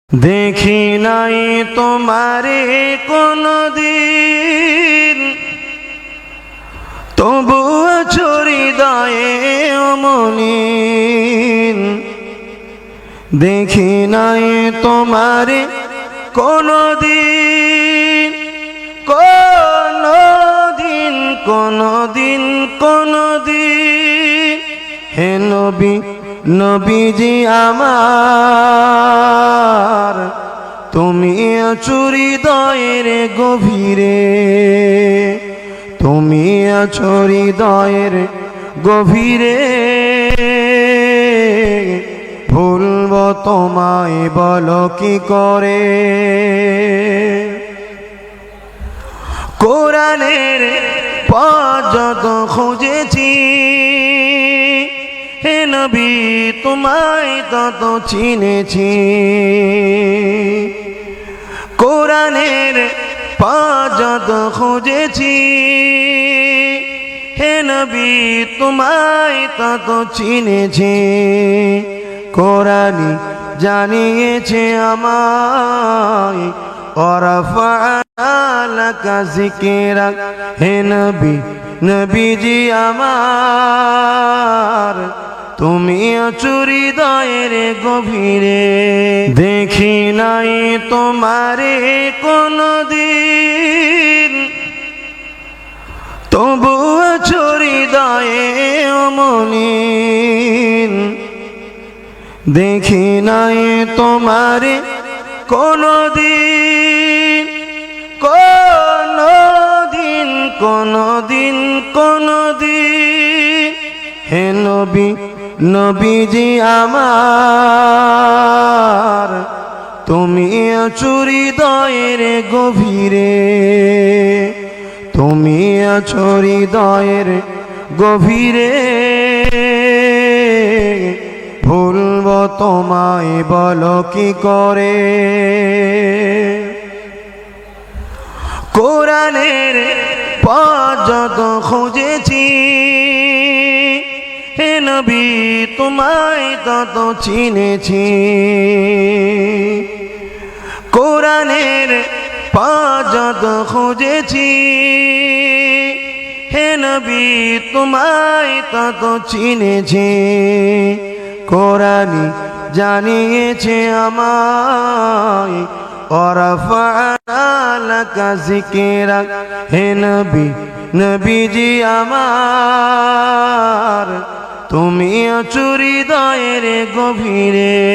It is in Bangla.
দেখি নাই তোমারে কোনদিন, তবু আছো হৃদয়ে অমলিন। দেখি নাই তোমারে কোনদিন, কোনদিন কোনদিন কোনদিন। হে নবী, নবীজি আমার, তুমি আছো হৃদয়ের গভীরে, তুমি আছো হৃদয়ের গভীরে। ভুলব তোমায় বলো কি করে। কোরআনের পথ যত খুঁজেছি, হে নবী তোমায় তত চিনেছি। কোরআনের পথ যত খুঁজেছি, হে নবী তোমায় তত চিনেছি। কোরআনই জানিয়েছে আমায়, ওয়ারাফা'না লাকা যিকরাক। হে নবী, নবীজি আমার, তুমি আছো হৃদয়ের গভীরে। দেখি নাই তোমারে কোনদিন, তবু আছো হৃদয়ে অমলিন। দেখি নাই তোমারে কোনদিন, কোনদিন কোনদিন কোনদিন। হে নবী, নবীজি আমার, তুমি আছো হৃদয়ের গভীরে, তুমি আছো হৃদয়ের গভীরে। ভুলব তোমায় বলো কি করে। কোরআনের পথ যত খুঁজেছি, হে নবী তোমায় তত চিনেছি। কোরআনের পথ যত খুঁজেছি, হে নবী তোমায় তত চিনেছি। কোরআনই জানিয়েছে আমায়, ওয়ারাফা'না লাকা যিকরাক। হে নবী, নবীজি আমার, তুমি আছো হৃদয়ের গভীরে।